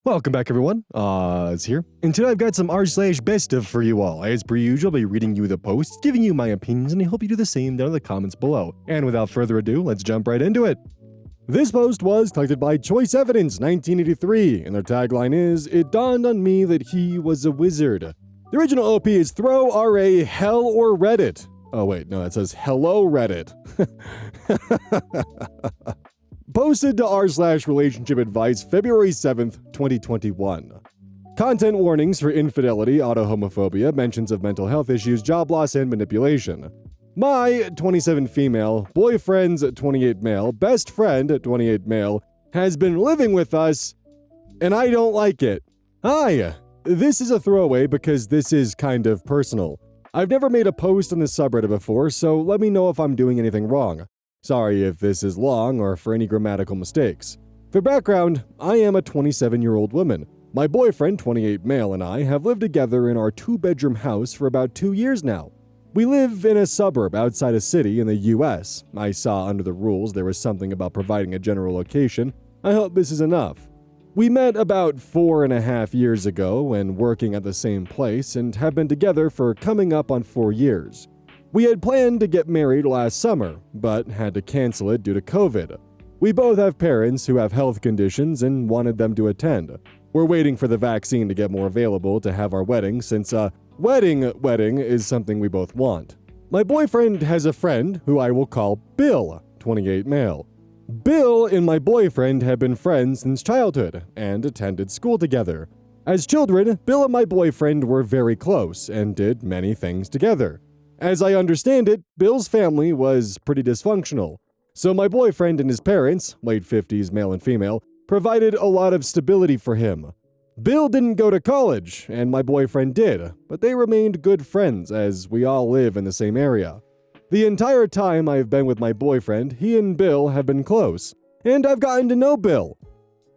Welcome back, everyone. It's here. And today I've got some r/BestOf for you all. As per usual, I'll be reading you the posts, giving you my opinions, and I hope you do the same down in the comments below. And without further ado, let's jump right into it. This post was collected by Choice Evidence 1983, and their tagline is, "It dawned on me that he was a wizard." The original OP is throw RA hell or Reddit. Oh wait, no, it says hello Reddit. Posted to r/relationship advice February 7th, 2021. Content warnings for infidelity, auto-homophobia, mentions of mental health issues, job loss, and manipulation. My 27 female, boyfriend's 28 male, best friend 28 male, has been living with us, and I don't like it. Hi! This is a throwaway because this is kind of personal. I've never made a post on this subreddit before, so let me know if I'm doing anything wrong. Sorry if this is long or for any grammatical mistakes. For background, I am a 27-year-old woman. My boyfriend, 28 male, and I have lived together in our 2-bedroom house for about 2 years now. We live in a suburb outside a city in the US. I saw under the rules there was something about providing a general location. I hope this is enough. We met about 4.5 years ago when working at the same place and have been together for coming up on 4 years. We had planned to get married last summer, but had to cancel it due to COVID. We both have parents who have health conditions and wanted them to attend. We're waiting for the vaccine to get more available to have our wedding, since a wedding is something we both want. My boyfriend has a friend who I will call Bill, 28 male. Bill and my boyfriend have been friends since childhood and attended school together. As children, Bill and my boyfriend were very close and did many things together. As I understand it, Bill's family was pretty dysfunctional. So my boyfriend and his parents, late 50s male and female, provided a lot of stability for him. Bill didn't go to college, and my boyfriend did, but they remained good friends as we all live in the same area. The entire time I've been with my boyfriend, he and Bill have been close, and I've gotten to know Bill.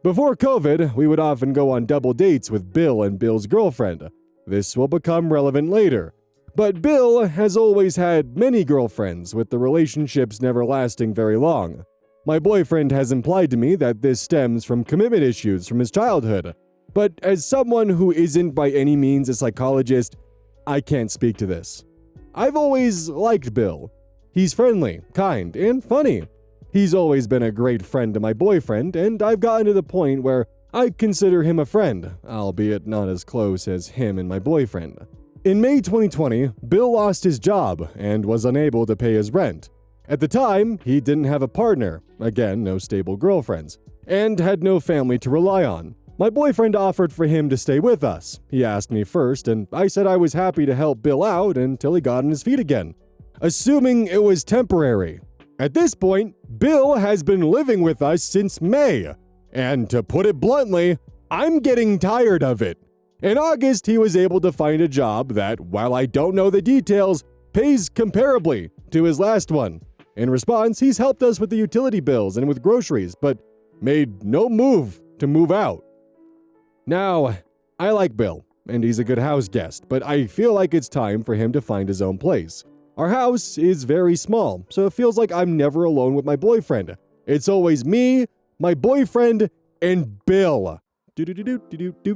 Before COVID, we would often go on double dates with Bill and Bill's girlfriend. This will become relevant later. But Bill has always had many girlfriends, with the relationships never lasting very long. My boyfriend has implied to me that this stems from commitment issues from his childhood. But as someone who isn't by any means a psychologist, I can't speak to this. I've always liked Bill. He's friendly, kind, and funny. He's always been a great friend to my boyfriend, and I've gotten to the point where I consider him a friend, albeit not as close as him and my boyfriend. In May 2020, Bill lost his job and was unable to pay his rent. At the time, he didn't have a partner, again, no stable girlfriends, and had no family to rely on. My boyfriend offered for him to stay with us. He asked me first, and I said I was happy to help Bill out until he got on his feet again, assuming it was temporary. At this point, Bill has been living with us since May, and to put it bluntly, I'm getting tired of it. In August, he was able to find a job that, while I don't know the details, pays comparably to his last one. In response, he's helped us with the utility bills and with groceries, but made no move to move out. Now, I like Bill, and he's a good house guest, but I feel like it's time for him to find his own place. Our house is very small, so it feels like I'm never alone with my boyfriend. It's always me, my boyfriend, and Bill.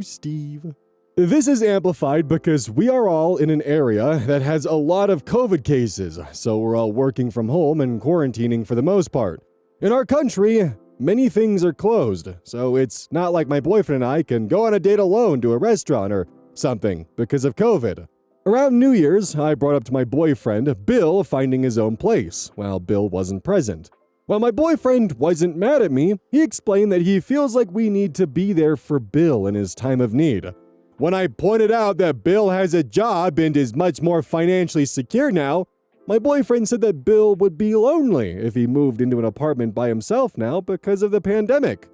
Steve. This is amplified because we are all in an area that has a lot of COVID cases, so we're all working from home and quarantining for the most part. In our country, many things are closed, so it's not like my boyfriend and I can go on a date alone to a restaurant or something because of COVID. Around New Year's, I brought up to my boyfriend Bill finding his own place, while Bill wasn't present. While my boyfriend wasn't mad at me, he explained that he feels like we need to be there for Bill in his time of need. When I pointed out that Bill has a job and is much more financially secure now, my boyfriend said that Bill would be lonely if he moved into an apartment by himself now because of the pandemic.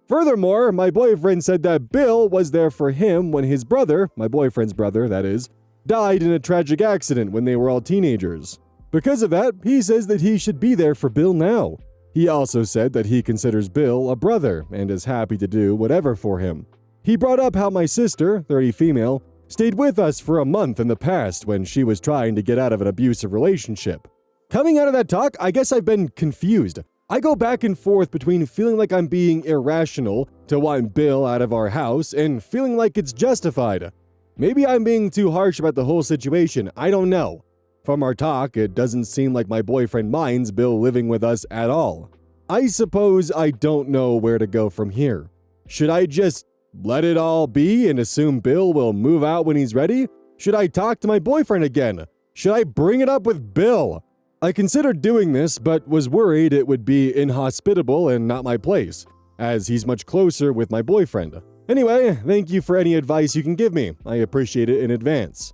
Furthermore, my boyfriend said that Bill was there for him when his brother, my boyfriend's brother, that is, died in a tragic accident when they were all teenagers. Because of that, he says that he should be there for Bill now. He also said that he considers Bill a brother and is happy to do whatever for him. He brought up how my sister, 30 female, stayed with us for a month in the past when she was trying to get out of an abusive relationship. Coming out of that talk, I guess I've been confused. I go back and forth between feeling like I'm being irrational to want Bill out of our house and feeling like it's justified. Maybe I'm being too harsh about the whole situation, I don't know. From our talk, it doesn't seem like my boyfriend minds Bill living with us at all. I suppose I don't know where to go from here. Should I just let it all be and assume Bill will move out when he's ready? Should I talk to my boyfriend again? Should I bring it up with Bill? I considered doing this, but was worried it would be inhospitable and not my place, as he's much closer with my boyfriend. Anyway, thank you for any advice you can give me. I appreciate it in advance.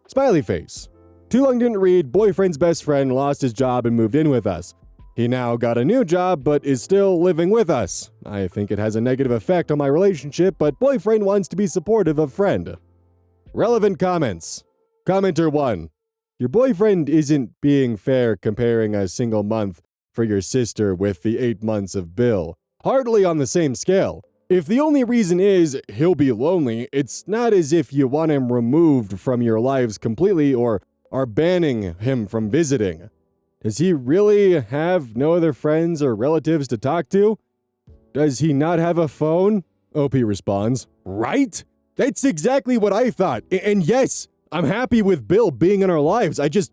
Smiley face. Too long didn't read. Boyfriend's best friend lost his job and moved in with us. He now got a new job, but is still living with us. I think it has a negative effect on my relationship, but boyfriend wants to be supportive of friend. Relevant comments. Commenter 1. Your boyfriend isn't being fair comparing a single month for your sister with the 8 months of Bill. Hardly on the same scale. If the only reason is he'll be lonely, it's not as if you want him removed from your lives completely or are banning him from visiting. Does he really have no other friends or relatives to talk to? Does he not have a phone? OP responds, right? That's exactly what I thought. And yes, I'm happy with Bill being in our lives. I just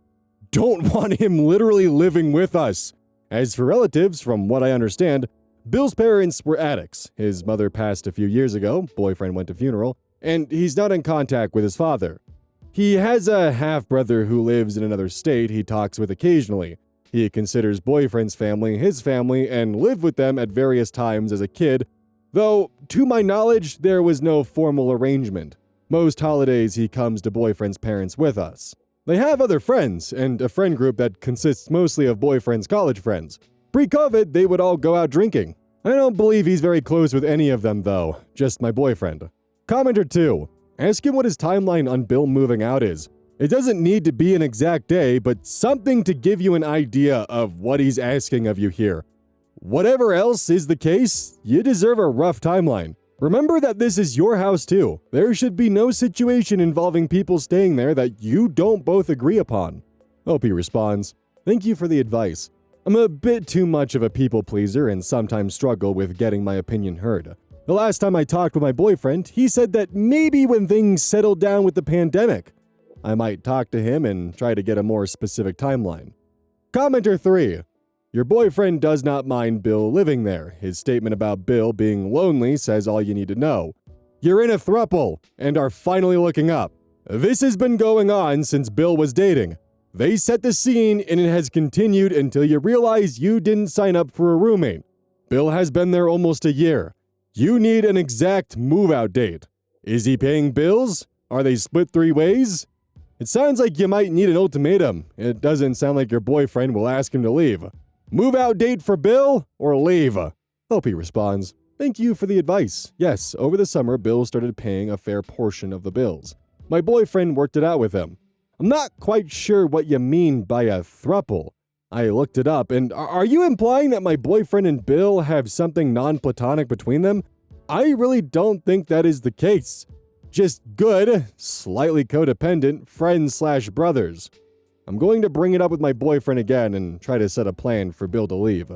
don't want him literally living with us. As for relatives, from what I understand, Bill's parents were addicts. His mother passed a few years ago, boyfriend went to funeral, and he's not in contact with his father. He has a half-brother who lives in another state he talks with occasionally. He considers boyfriend's family his family and lived with them at various times as a kid, though, to my knowledge, there was no formal arrangement. Most holidays he comes to boyfriend's parents with us. They have other friends, and a friend group that consists mostly of boyfriend's college friends. Pre-COVID, they would all go out drinking. I don't believe he's very close with any of them, though. Just my boyfriend. Commenter 2. Ask him what his timeline on Bill moving out is. It doesn't need to be an exact day, but something to give you an idea of what he's asking of you here. Whatever else is the case, you deserve a rough timeline. Remember that this is your house too. There should be no situation involving people staying there that you don't both agree upon. OP responds, thank you for the advice. I'm a bit too much of a people pleaser and sometimes struggle with getting my opinion heard. The last time I talked with my boyfriend, he said that maybe when things settle down with the pandemic, I might talk to him and try to get a more specific timeline. Commenter 3. Your boyfriend does not mind Bill living there. His statement about Bill being lonely says all you need to know. You're in a throuple and are finally looking up. This has been going on since Bill was dating. They set the scene and it has continued until you realize you didn't sign up for a roommate. Bill has been there almost a year. You need an exact move-out date. Is he paying bills? Are they split 3 ways? It sounds like you might need an ultimatum. It doesn't sound like your boyfriend will ask him to leave. Move-out date for Bill or leave? OP responds, thank you for the advice. Yes, over the summer, Bill started paying a fair portion of the bills. My boyfriend worked it out with him. I'm not quite sure what you mean by a throuple. I looked it up, and are you implying that my boyfriend and Bill have something non-platonic between them? I really don't think that is the case. Just good, slightly codependent friends/brothers. I'm going to bring it up with my boyfriend again and try to set a plan for Bill to leave.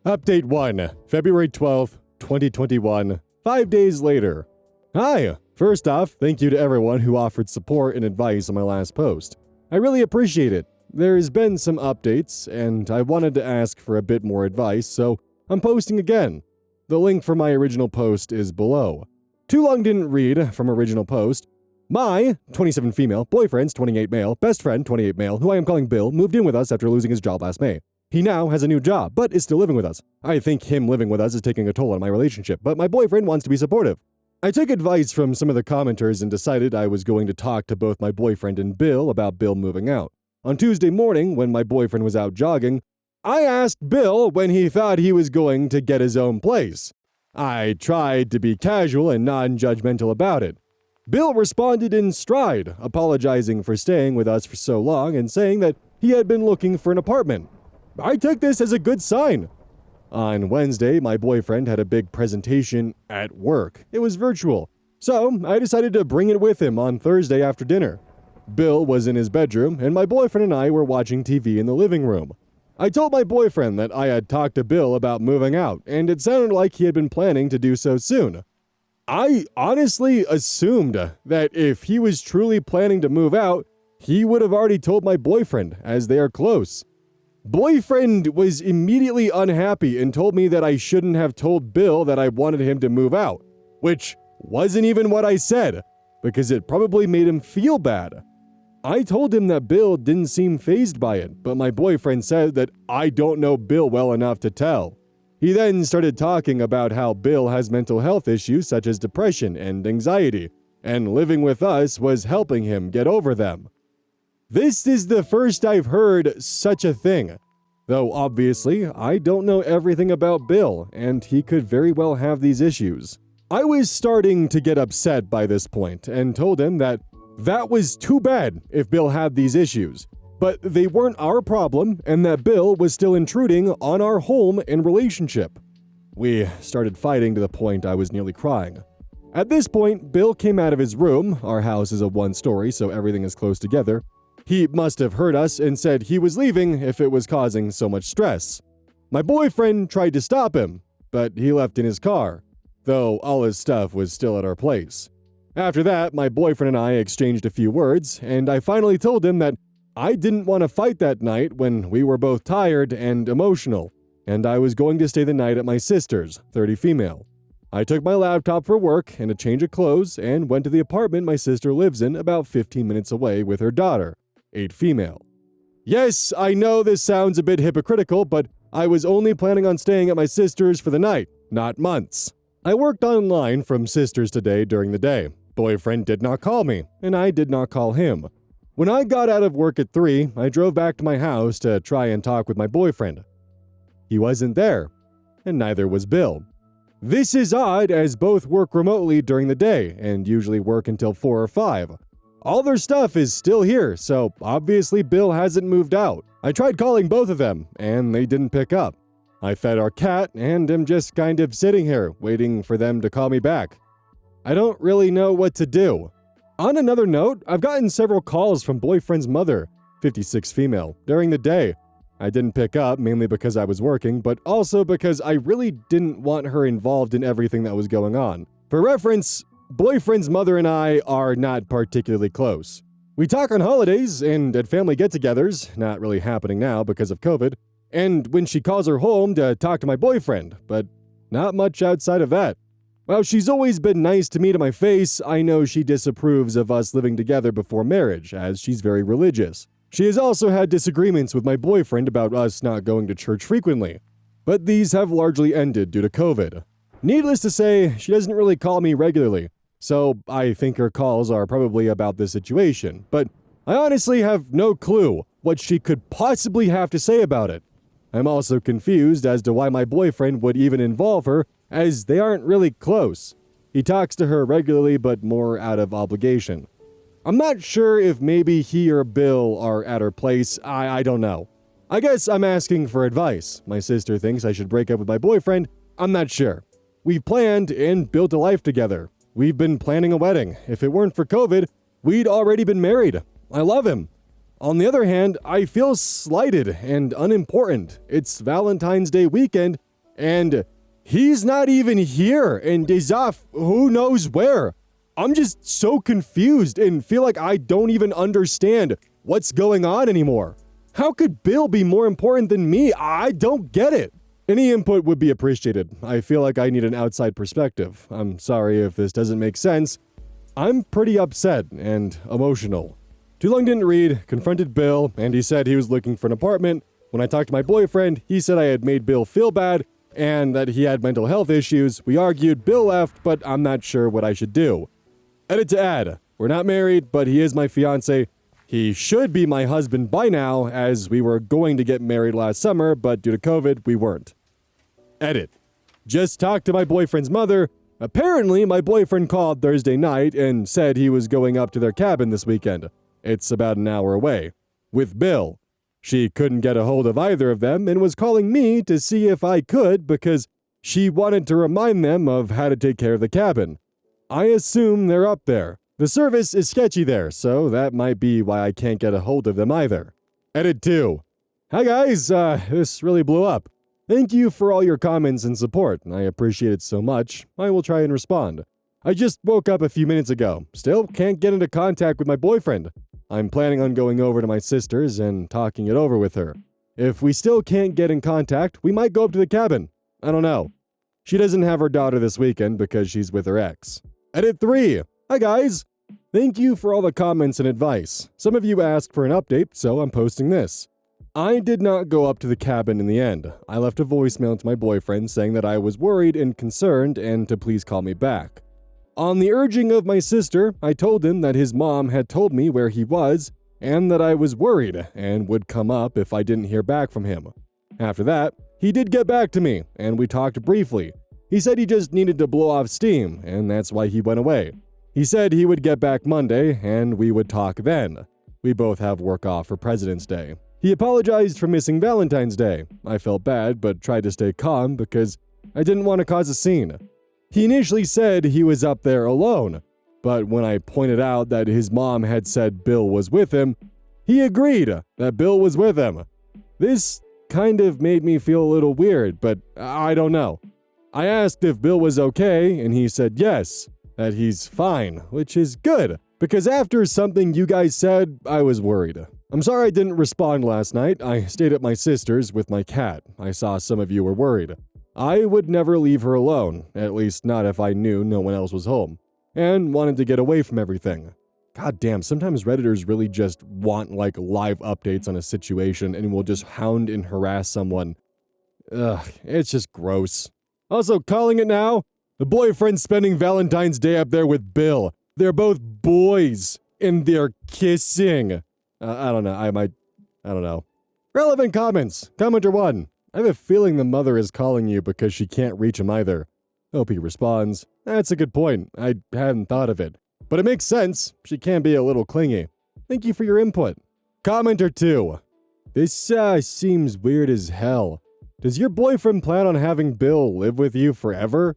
Update 1, February 12th, 2021, 5 days later. Hi! First off, thank you to everyone who offered support and advice on my last post. I really appreciate it. There's been some updates, and I wanted to ask for a bit more advice, so I'm posting again. The link for my original post is below. Too long didn't read from original post. My 27 female, boyfriend's 28 male, best friend 28 male, who I am calling Bill, moved in with us after losing his job last May. He now has a new job, but is still living with us. I think him living with us is taking a toll on my relationship, but my boyfriend wants to be supportive. I took advice from some of the commenters and decided I was going to talk to both my boyfriend and Bill about Bill moving out. On Tuesday morning, when my boyfriend was out jogging, I asked Bill when he thought he was going to get his own place. I tried to be casual and non-judgmental about it. Bill responded in stride, apologizing for staying with us for so long and saying that he had been looking for an apartment. I took this as a good sign. On Wednesday, my boyfriend had a big presentation at work. It was virtual, so I decided to bring it with him on Thursday after dinner. Bill was in his bedroom, and my boyfriend and I were watching TV in the living room. I told my boyfriend that I had talked to Bill about moving out, and it sounded like he had been planning to do so soon. I honestly assumed that if he was truly planning to move out, he would have already told my boyfriend, as they are close. Boyfriend was immediately unhappy and told me that I shouldn't have told Bill that I wanted him to move out, which wasn't even what I said, because it probably made him feel bad. I told him that Bill didn't seem fazed by it, but my boyfriend said that I don't know Bill well enough to tell. He then started talking about how Bill has mental health issues such as depression and anxiety, and living with us was helping him get over them. This is the first I've heard such a thing, though obviously I don't know everything about Bill, and he could very well have these issues. I was starting to get upset by this point and told him that was too bad if Bill had these issues, but they weren't our problem and that Bill was still intruding on our home and relationship. We started fighting to the point I was nearly crying. At this point, Bill came out of his room. Our house is a one-story, so everything is close together. He must have heard us and said he was leaving if it was causing so much stress. My boyfriend tried to stop him, but he left in his car, though all his stuff was still at our place. After that, my boyfriend and I exchanged a few words, and I finally told him that I didn't want to fight that night when we were both tired and emotional, and I was going to stay the night at my sister's, 30 female. I took my laptop for work and a change of clothes and went to the apartment my sister lives in about 15 minutes away with her daughter, 8 female. Yes, I know this sounds a bit hypocritical, but I was only planning on staying at my sister's for the night, not months. I worked online from sister's today during the day. Boyfriend did not call me, and I did not call him. When I got out of work at 3, I drove back to my house to try and talk with my boyfriend. He wasn't there, and neither was Bill. This is odd as both work remotely during the day and usually work until 4 or 5. All their stuff is still here, so obviously Bill hasn't moved out. I tried calling both of them, and they didn't pick up. I fed our cat and am just kind of sitting here waiting for them to call me back. I don't really know what to do. On another note, I've gotten several calls from boyfriend's mother, 56 female, during the day. I didn't pick up mainly because I was working, but also because I really didn't want her involved in everything that was going on. For reference, boyfriend's mother and I are not particularly close. We talk on holidays and at family get-togethers, not really happening now because of COVID, and when she calls her home to talk to my boyfriend, but not much outside of that. While she's always been nice to me to my face, I know she disapproves of us living together before marriage, as she's very religious. She has also had disagreements with my boyfriend about us not going to church frequently, but these have largely ended due to COVID. Needless to say, she doesn't really call me regularly, so I think her calls are probably about this situation, but I honestly have no clue what she could possibly have to say about it. I'm also confused as to why my boyfriend would even involve her, as they aren't really close. He talks to her regularly, but more out of obligation. I'm not sure if maybe he or Bill are at her place. I don't know. I guess I'm asking for advice. My sister thinks I should break up with my boyfriend. I'm not sure. We've planned and built a life together. We've been planning a wedding. If it weren't for COVID, we'd already been married. I love him. On the other hand, I feel slighted and unimportant. It's Valentine's Day weekend, and he's not even here and is off who knows where. I'm just so confused and feel like I don't even understand what's going on anymore. How could Bill be more important than me? I don't get it. Any input would be appreciated. I feel like I need an outside perspective. I'm sorry if this doesn't make sense. I'm pretty upset and emotional. Too long didn't read, confronted Bill, and he said he was looking for an apartment. When I talked to my boyfriend, he said I had made Bill feel bad and that he had mental health issues. We argued, Bill left, but I'm not sure what I should do. Edit to add, we're not married, but he is my fiance. He should be my husband by now, as we were going to get married last summer, but due to COVID, we weren't. Edit. Just talked to my boyfriend's mother. Apparently, my boyfriend called Thursday night and said he was going up to their cabin this weekend. It's about an hour away. With Bill. She couldn't get a hold of either of them and was calling me to see if I could because she wanted to remind them of how to take care of the cabin. I assume they're up there. The service is sketchy there, so that might be why I can't get a hold of them either. Edit 2. Hi guys, this really blew up. Thank you for all your comments and support. I appreciate it so much. I will try and respond. I just woke up a few minutes ago. Still can't get into contact with my boyfriend. I'm planning on going over to my sister's and talking it over with her. If we still can't get in contact, we might go up to the cabin. I don't know. She doesn't have her daughter this weekend because she's with her ex. Edit 3. Hi guys. Thank you for all the comments and advice. Some of you asked for an update, so I'm posting this. I did not go up to the cabin in the end. I left a voicemail to my boyfriend saying that I was worried and concerned and to please call me back. On the urging of my sister, I told him that his mom had told me where he was and that I was worried and would come up if I didn't hear back from him. After that, he did get back to me and we talked briefly. He said he just needed to blow off steam and that's why he went away. He said he would get back Monday and we would talk then. We both have work off for President's Day. He apologized for missing Valentine's Day. I felt bad but tried to stay calm because I didn't want to cause a scene. He initially said he was up there alone, but when I pointed out that his mom had said Bill was with him, he agreed that Bill was with him. This kind of made me feel a little weird, but I don't know. I asked if Bill was okay, and he said yes, that he's fine, which is good, because after something you guys said, I was worried. I'm sorry I didn't respond last night. I stayed at my sister's with my cat. I saw some of you were worried. I would never leave her alone, at least not if I knew no one else was home, and wanted to get away from everything. God damn, sometimes Redditors really just want like live updates on a situation and will just hound and harass someone. Ugh, it's just gross. Also, calling it now, the boyfriend's spending Valentine's Day up there with Bill. They're both boys, and they're kissing. I don't know, I don't know. Relevant comments. Commenter 1. I have a feeling the mother is calling you because she can't reach him either. OP responds, that's a good point. I hadn't thought of it. But it makes sense. She can be a little clingy. Thank you for your input. Commenter 2. This seems weird as hell. Does your boyfriend plan on having Bill live with you forever?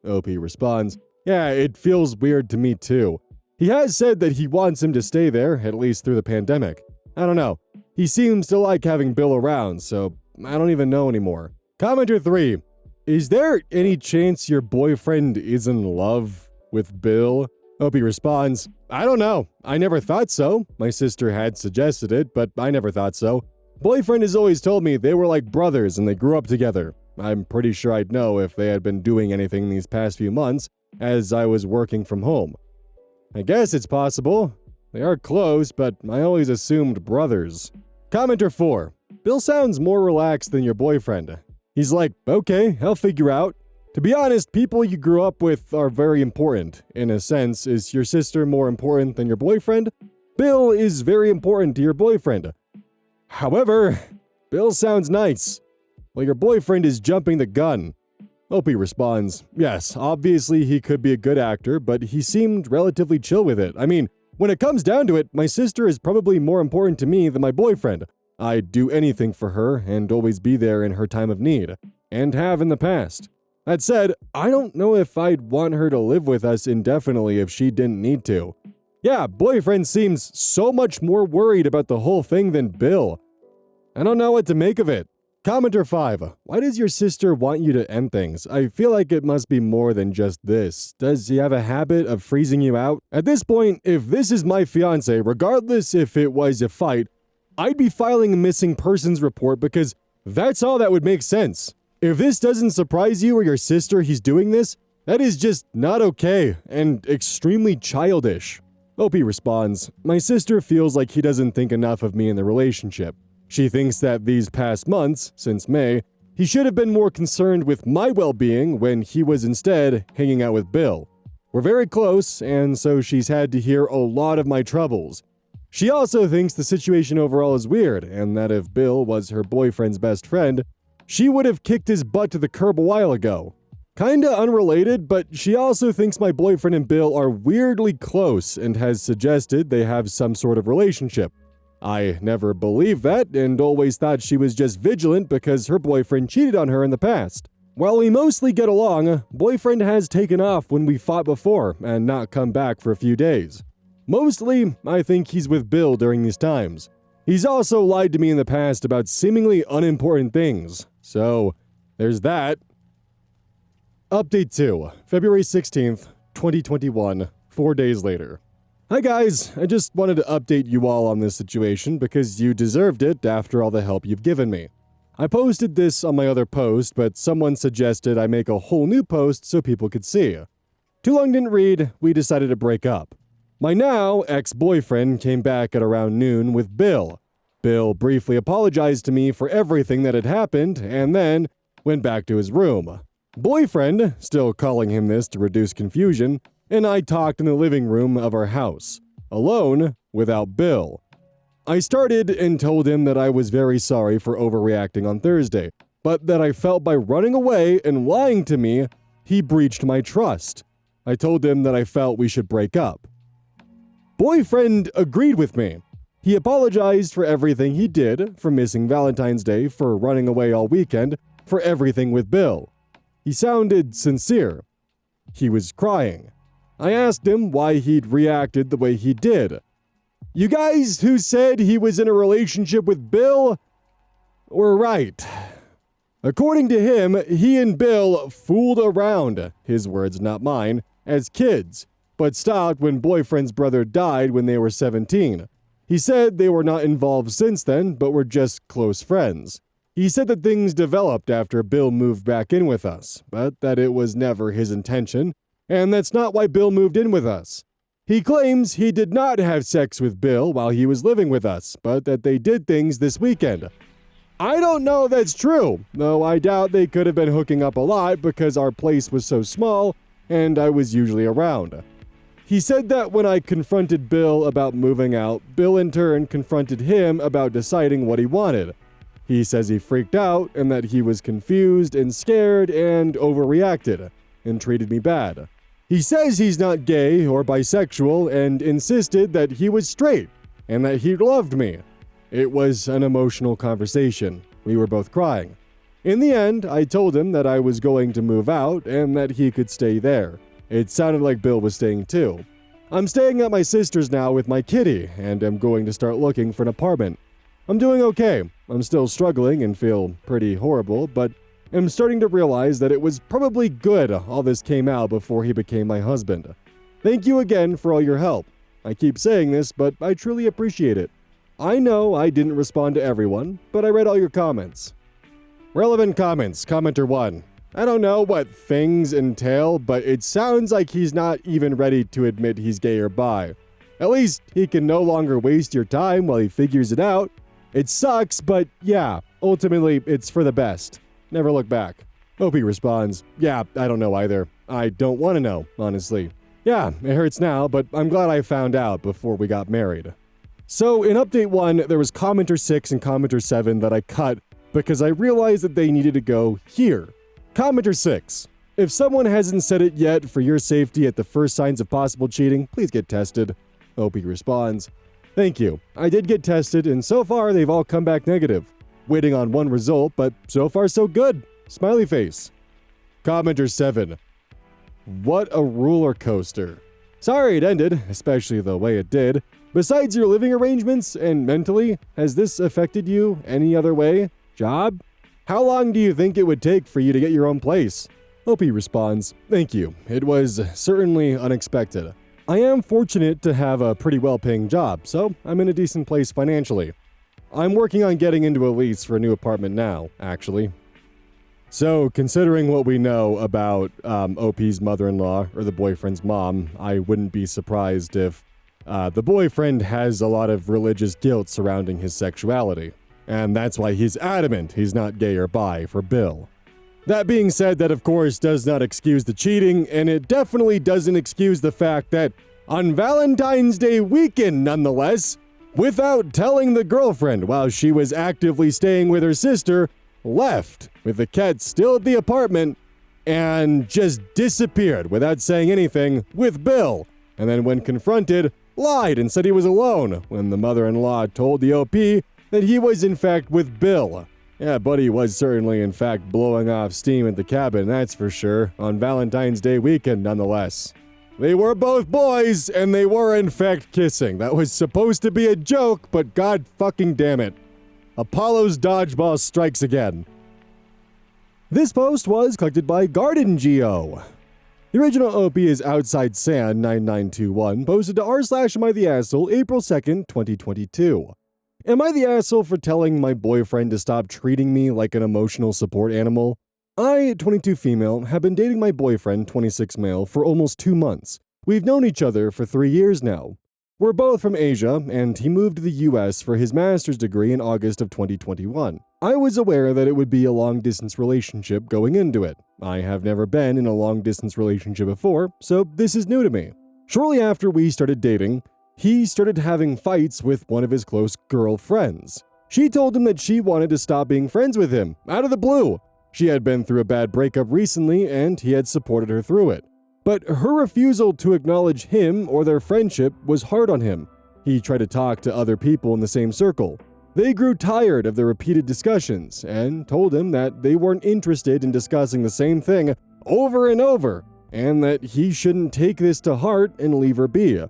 OP responds, yeah, it feels weird to me too. He has said that he wants him to stay there, at least through the pandemic. I don't know. He seems to like having Bill around, so I don't even know anymore. Commenter 3. Is there any chance your boyfriend is in love with Bill? OP responds, I don't know. I never thought so. My sister had suggested it, but I never thought so. Boyfriend has always told me they were like brothers and they grew up together. I'm pretty sure I'd know if they had been doing anything these past few months, as I was working from home. I guess it's possible. They are close, but I always assumed brothers. Commenter 4. Bill sounds more relaxed than your boyfriend. He's like, okay, I'll figure out. To be honest, people you grew up with are very important. In a sense, is your sister more important than your boyfriend? Bill is very important to your boyfriend. However, Bill sounds nice. Well, your boyfriend is jumping the gun. OP responds, yes, obviously he could be a good actor, but he seemed relatively chill with it. I mean, when it comes down to it, my sister is probably more important to me than my boyfriend. I'd do anything for her and always be there in her time of need, and have in the past. That said, I don't know if I'd want her to live with us indefinitely if she didn't need to. Yeah, boyfriend seems so much more worried about the whole thing than Bill. I don't know what to make of it. Commenter 5. Why does your sister want you to end things? I feel like it must be more than just this. Does he have a habit of freezing you out? At this point, if this is my fiance, regardless if it was a fight, I'd be filing a missing persons report because that's all that would make sense. If this doesn't surprise you or your sister he's doing this, that is just not okay and extremely childish. OP responds, my sister feels like he doesn't think enough of me in the relationship. She thinks that these past months, since May, he should have been more concerned with my well-being when he was instead hanging out with Bill. We're very close, and so she's had to hear a lot of my troubles. She also thinks the situation overall is weird, and that if Bill was her boyfriend's best friend, she would have kicked his butt to the curb a while ago. Kinda unrelated, but she also thinks my boyfriend and Bill are weirdly close and has suggested they have some sort of relationship. I never believed that and always thought she was just vigilant because her boyfriend cheated on her in the past. While we mostly get along, boyfriend has taken off when we fought before and not come back for a few days. Mostly, I think he's with Bill during these times. He's also lied to me in the past about seemingly unimportant things, so there's that. Update 2, February 16th, 2021, 4 days later. Hi guys, I just wanted to update you all on this situation because you deserved it after all the help you've given me. I posted this on my other post, but someone suggested I make a whole new post so people could see. Too long didn't read, we decided to break up. My now ex-boyfriend came back at around noon with Bill. Bill briefly apologized to me for everything that had happened and then went back to his room. Boyfriend, still calling him this to reduce confusion, and I talked in the living room of our house, alone, without Bill. I started and told him that I was very sorry for overreacting on Thursday, but that I felt by running away and lying to me, he breached my trust. I told him that I felt we should break up. Boyfriend agreed with me. He apologized for everything he did, for missing Valentine's Day, for running away all weekend, for everything with Bill. He sounded sincere. He was crying. I asked him why he'd reacted the way he did. You guys who said he was in a relationship with Bill were right. According to him, he and Bill fooled around, his words not mine, as kids, but stopped when boyfriend's brother died when they were 17. He said they were not involved since then, but were just close friends. He said that things developed after Bill moved back in with us, but that it was never his intention, and that's not why Bill moved in with us. He claims he did not have sex with Bill while he was living with us, but that they did things this weekend. I don't know if that's true, though I doubt they could have been hooking up a lot because our place was so small and I was usually around. He said that when I confronted Bill about moving out, Bill in turn confronted him about deciding what he wanted. He says he freaked out and that he was confused and scared and overreacted and treated me bad. He says he's not gay or bisexual and insisted that he was straight and that he loved me. It was an emotional conversation. We were both crying. In the end, I told him that I was going to move out and that he could stay there. It sounded like Bill was staying too. I'm staying at my sister's now with my kitty and am going to start looking for an apartment. I'm doing okay. I'm still struggling and feel pretty horrible, but I'm starting to realize that it was probably good all this came out before he became my husband. Thank you again for all your help. I keep saying this, but I truly appreciate it. I know I didn't respond to everyone, but I read all your comments. Relevant comments. Commenter 1. I don't know what things entail, but it sounds like he's not even ready to admit he's gay or bi. At least he can no longer waste your time while he figures it out. It sucks, but yeah, ultimately it's for the best. Never look back. Opie responds, yeah, I don't know either. I don't want to know, honestly. Yeah, it hurts now, but I'm glad I found out before we got married. So in update 1, there was commenter 6 and commenter 7 that I cut because I realized that they needed to go here. Commenter 6. If someone hasn't said it yet, for your safety at the first signs of possible cheating, please get tested. Opie responds, thank you. I did get tested, and so far they've all come back negative. Waiting on one result, but so far so good. Smiley face. Commenter 7. What a roller coaster. Sorry it ended, especially the way it did. Besides your living arrangements and mentally, has this affected you any other way? Job? How long do you think it would take for you to get your own place? Opie responds, thank you. It was certainly unexpected. I am fortunate to have a pretty well-paying job, so I'm in a decent place financially. I'm working on getting into a lease for a new apartment now, actually. So, considering what we know about OP's mother-in-law, or the boyfriend's mom, I wouldn't be surprised if the boyfriend has a lot of religious guilt surrounding his sexuality. And that's why he's adamant he's not gay or bi for Bill. That being said, that of course does not excuse the cheating, and it definitely doesn't excuse the fact that on Valentine's Day weekend nonetheless, without telling the girlfriend while she was actively staying with her sister, left with the cat still at the apartment and just disappeared without saying anything with Bill, and then when confronted, lied and said he was alone when the mother-in-law told the OP that he was in fact with Bill. Yeah, Buddy was certainly in fact blowing off steam at the cabin, that's for sure, on Valentine's Day weekend nonetheless. They were both boys, and they were in fact kissing. That was supposed to be a joke, but god fucking damn it. Apollo's dodgeball strikes again. This post was collected by Garden Geo. The original OP is Outside Sand 9921, posted to r/Am I the Asshole, April 2nd, 2022. Am I the asshole for telling my boyfriend to stop treating me like an emotional support animal? I, 22 female, have been dating my boyfriend, 26 male, for almost 2 months. We've known each other for 3 years now. We're both from Asia, and he moved to the US for his master's degree in August of 2021. I was aware that it would be a long-distance relationship going into it. I have never been in a long-distance relationship before, so this is new to me. Shortly after we started dating, he started having fights with one of his close girlfriends. She told him that she wanted to stop being friends with him, out of the blue. She had been through a bad breakup recently, and he had supported her through it. But her refusal to acknowledge him or their friendship was hard on him. He tried to talk to other people in the same circle. They grew tired of the repeated discussions and told him that they weren't interested in discussing the same thing over and over, and that he shouldn't take this to heart and leave her be.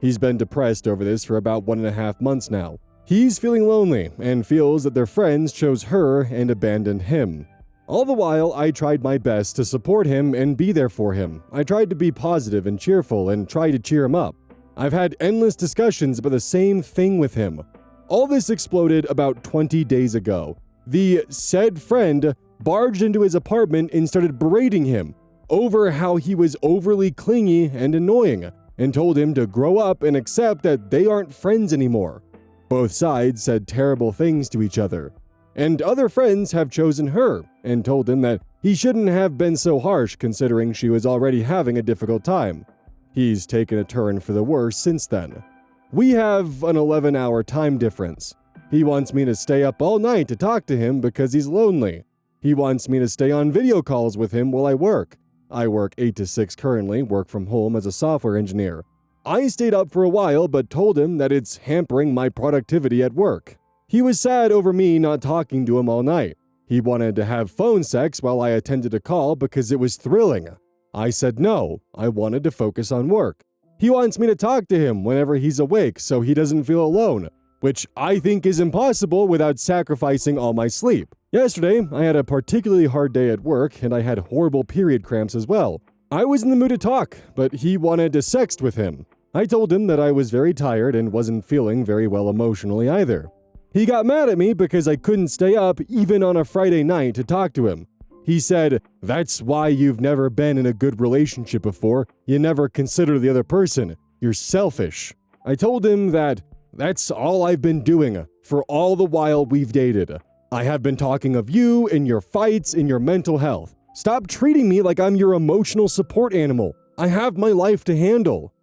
He's been depressed over this for about 1.5 months now. He's feeling lonely and feels that their friends chose her and abandoned him. All the while, I tried my best to support him and be there for him. I tried to be positive and cheerful and try to cheer him up. I've had endless discussions about the same thing with him. All this exploded about 20 days ago. The said friend barged into his apartment and started berating him over how he was overly clingy and annoying, and told him to grow up and accept that they aren't friends anymore. Both sides said terrible things to each other. And other friends have chosen her and told him that he shouldn't have been so harsh considering she was already having a difficult time. He's taken a turn for the worse since then. We have an 11-hour time difference. He wants me to stay up all night to talk to him because he's lonely. He wants me to stay on video calls with him while I work. I work 8 to 6 currently, work from home as a software engineer. I stayed up for a while but told him that it's hampering my productivity at work. He was sad over me not talking to him all night. He wanted to have phone sex while I attended a call because it was thrilling. I said no, I wanted to focus on work. He wants me to talk to him whenever he's awake so he doesn't feel alone, which I think is impossible without sacrificing all my sleep. Yesterday, I had a particularly hard day at work and I had horrible period cramps as well. I was in the mood to talk, but he wanted to sext with him. I told him that I was very tired and wasn't feeling very well emotionally either. He got mad at me because I couldn't stay up even on a Friday night to talk to him. He said, "That's why you've never been in a good relationship before. You never consider the other person. You're selfish." I told him that that's all I've been doing for all the while we've dated. I have been talking of you and your fights and your mental health. Stop treating me like I'm your emotional support animal. I have my life to handle.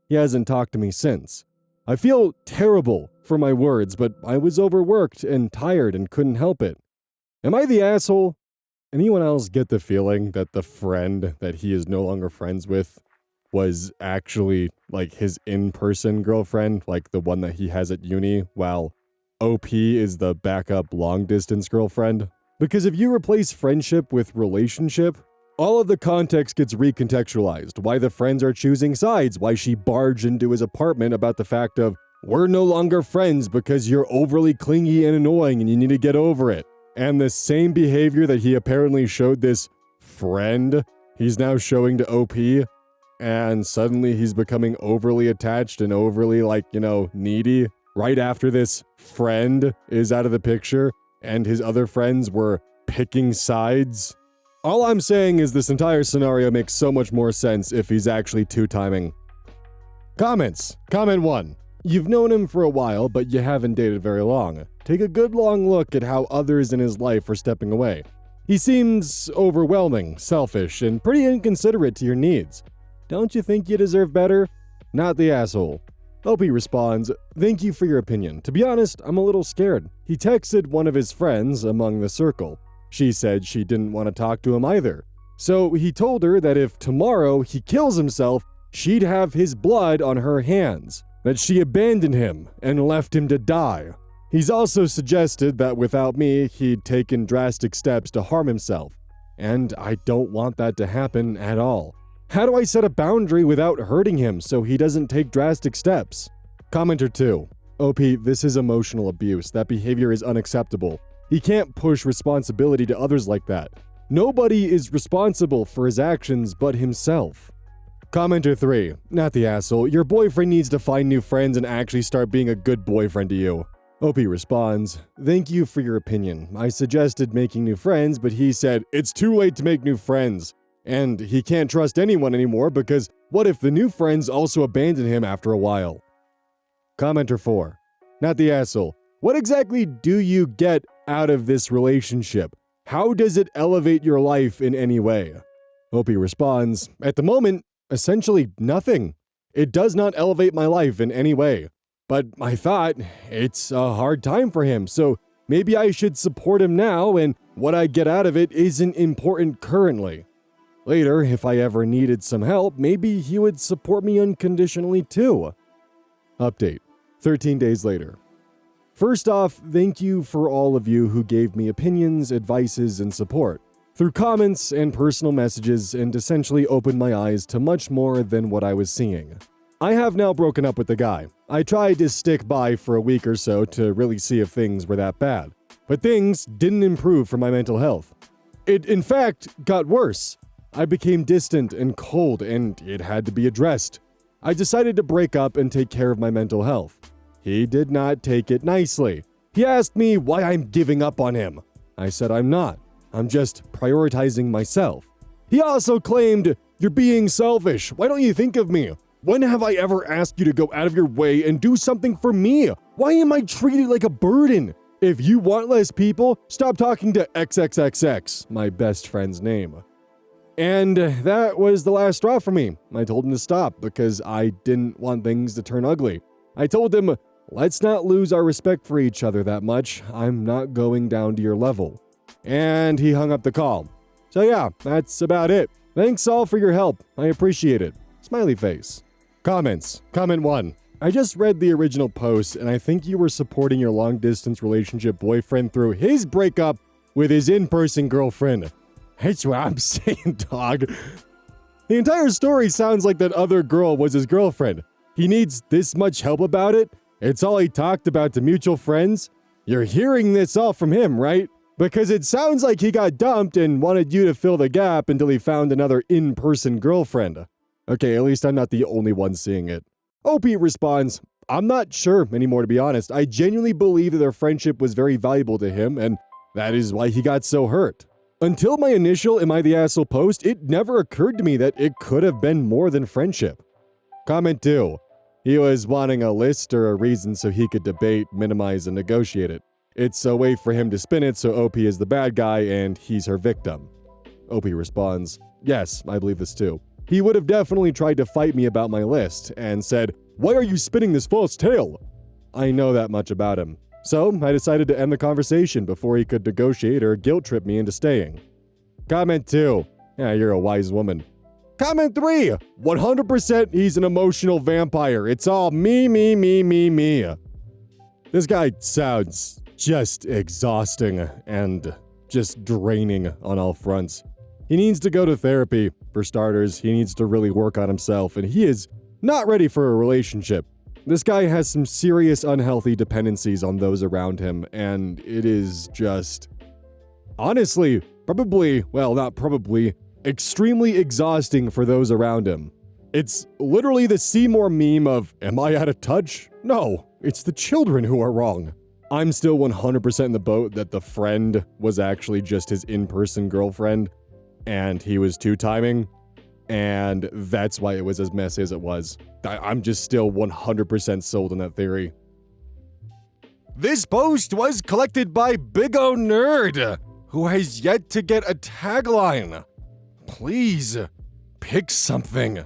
He hasn't talked to me since. I feel terrible for my words, but I was overworked and tired and couldn't help it. Am I the asshole? Anyone else get the feeling that the friend that he is no longer friends with was actually like his in-person girlfriend, like the one that he has at uni, while OP is the backup long-distance girlfriend? Because if you replace friendship with relationship, all of the context gets recontextualized. Why the friends are choosing sides, why she barged into his apartment about the fact of, we're no longer friends because you're overly clingy and annoying and you need to get over it. And the same behavior that he apparently showed this friend, he's now showing to OP, and suddenly he's becoming overly attached and overly, needy. Right after this friend is out of the picture and his other friends were picking sides. All I'm saying is this entire scenario makes so much more sense if he's actually two-timing. Comments. Comment 1. You've known him for a while, but you haven't dated very long. Take a good long look at how others in his life are stepping away. He seems overwhelming, selfish, and pretty inconsiderate to your needs. Don't you think you deserve better? Not the asshole. OP responds, "Thank you for your opinion. To be honest, I'm a little scared." He texted one of his friends among the circle. She said she didn't want to talk to him either. So he told her that if tomorrow he kills himself, she'd have his blood on her hands, that she abandoned him and left him to die. He's also suggested that without me, he'd taken drastic steps to harm himself, and I don't want that to happen at all. How do I set a boundary without hurting him so he doesn't take drastic steps? Commenter 2. OP, this is emotional abuse. That behavior is unacceptable. He can't push responsibility to others like that. Nobody is responsible for his actions but himself. Commenter 3. Not the asshole. Your boyfriend needs to find new friends and actually start being a good boyfriend to you. OP responds, thank you for your opinion. I suggested making new friends, but he said, it's too late to make new friends. And he can't trust anyone anymore because what if the new friends also abandon him after a while? Commenter 4. Not the asshole. What exactly do you get out of this relationship? How does it elevate your life in any way? OP responds, at the moment, essentially nothing. It does not elevate my life in any way. But I thought it's a hard time for him, so maybe I should support him now, and what I get out of it isn't important currently. Later, if I ever needed some help, maybe he would support me unconditionally too. Update. 13 days later. First off, thank you for all of you who gave me opinions, advices, and support. Through comments and personal messages, and essentially opened my eyes to much more than what I was seeing. I have now broken up with the guy. I tried to stick by for a week or so to really see if things were that bad. But things didn't improve for my mental health. It, in fact, got worse. I became distant and cold, and it had to be addressed. I decided to break up and take care of my mental health. He did not take it nicely. He asked me why I'm giving up on him. I said I'm not. I'm just prioritizing myself. He also claimed, you're being selfish. Why don't you think of me? When have I ever asked you to go out of your way and do something for me? Why am I treated like a burden? If you want less people, stop talking to XXXX, my best friend's name. And that was the last straw for me. I told him to stop because I didn't want things to turn ugly. I told him, let's not lose our respect for each other that much. I'm not going down to your level. And he hung up the call. So yeah, that's about it. Thanks all for your help. I appreciate it. Smiley face. Comments. Comment 1. I just read the original post and I think you were supporting your long-distance relationship boyfriend through his breakup with his in-person girlfriend. That's what I'm saying, dog. The entire story sounds like that other girl was his girlfriend. He needs this much help about it? It's all he talked about to mutual friends? You're hearing this all from him, right? Because it sounds like he got dumped and wanted you to fill the gap until he found another in-person girlfriend. Okay, at least I'm not the only one seeing it. OP responds, I'm not sure anymore, to be honest. I genuinely believe that their friendship was very valuable to him, and that is why he got so hurt. Until my initial Am I the Asshole post, it never occurred to me that it could have been more than friendship. Comment 2. He was wanting a list or a reason so he could debate, minimize, and negotiate it. It's a way for him to spin it so OP is the bad guy and he's her victim. OP responds, yes, I believe this too. He would have definitely tried to fight me about my list and said, why are you spinning this false tale? I know that much about him. So I decided to end the conversation before he could negotiate or guilt trip me into staying. Comment 2. Yeah, you're a wise woman. Comment 3. 100% he's an emotional vampire. It's all me, me, me, me, me. This guy sounds just exhausting and just draining on all fronts. He needs to go to therapy. For starters, he needs to really work on himself, and he is not ready for a relationship. This guy has some serious unhealthy dependencies on those around him, and it is just, honestly, extremely exhausting for those around him. It's literally the Seymour meme of, am I out of touch? No, it's the children who are wrong. I'm still 100% in the boat that the friend was actually just his in-person girlfriend, and he was two-timing, and that's why it was as messy as it was. I'm just still 100% sold on that theory. This post was collected by Big O Nerd, who has yet to get a tagline. Please, pick something.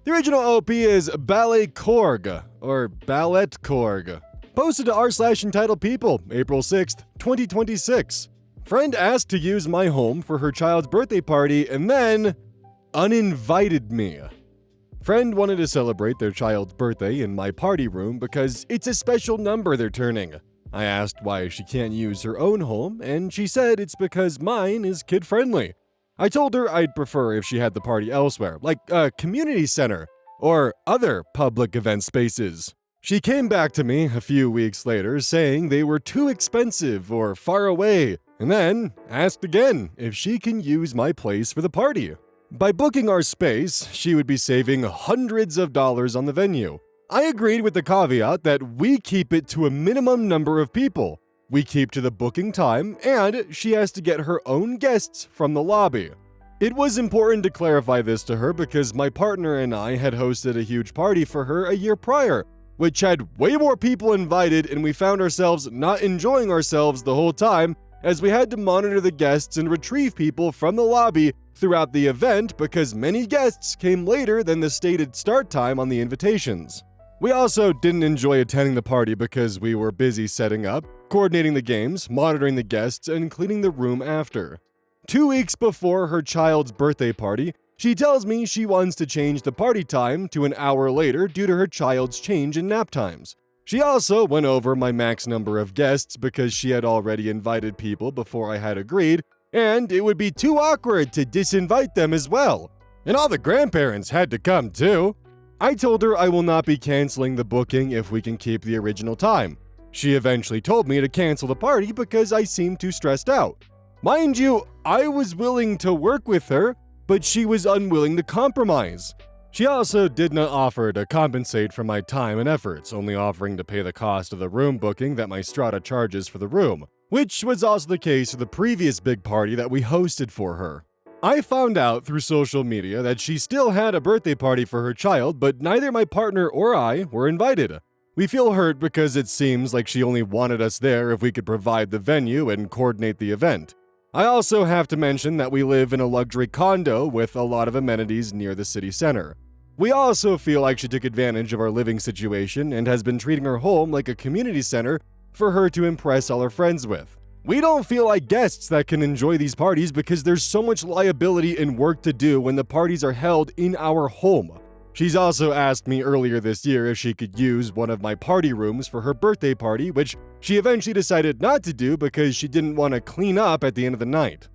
The original OP is Ballet Korg, or Ballet Korg. Posted to r/entitled people, April 6th, 2026. Friend asked to use my home for her child's birthday party and then uninvited me. Friend wanted to celebrate their child's birthday in my party room because it's a special number they're turning. I asked why she can't use her own home, and she said it's because mine is kid-friendly. I told her I'd prefer if she had the party elsewhere, like a community center or other public event spaces. She came back to me a few weeks later saying they were too expensive or far away, and then asked again if she can use my place for the party. By booking our space, she would be saving hundreds of dollars on the venue. I agreed with the caveat that we keep it to a minimum number of people. We keep to the booking time, and she has to get her own guests from the lobby. It was important to clarify this to her because my partner and I had hosted a huge party for her a year prior, which had way more people invited, and we found ourselves not enjoying ourselves the whole time as we had to monitor the guests and retrieve people from the lobby throughout the event because many guests came later than the stated start time on the invitations. We also didn't enjoy attending the party because we were busy setting up, coordinating the games, monitoring the guests, and cleaning the room after. 2 weeks before her child's birthday party, she tells me she wants to change the party time to an hour later due to her child's change in nap times. She also went over my max number of guests because she had already invited people before I had agreed, and it would be too awkward to disinvite them as well. And all the grandparents had to come too. I told her I will not be canceling the booking if we can keep the original time. She eventually told me to cancel the party because I seemed too stressed out. Mind you, I was willing to work with her, but she was unwilling to compromise. She also did not offer to compensate for my time and efforts, only offering to pay the cost of the room booking that my strata charges for the room, which was also the case for the previous big party that we hosted for her. I found out through social media that she still had a birthday party for her child, but neither my partner or I were invited. We feel hurt because it seems like she only wanted us there if we could provide the venue and coordinate the event. I also have to mention that we live in a luxury condo with a lot of amenities near the city center. We also feel like she took advantage of our living situation and has been treating her home like a community center for her to impress all her friends with. We don't feel like guests that can enjoy these parties because there's so much liability and work to do when the parties are held in our home. She's also asked me earlier this year if she could use one of my party rooms for her birthday party, which she eventually decided not to do because she didn't want to clean up at the end of the night.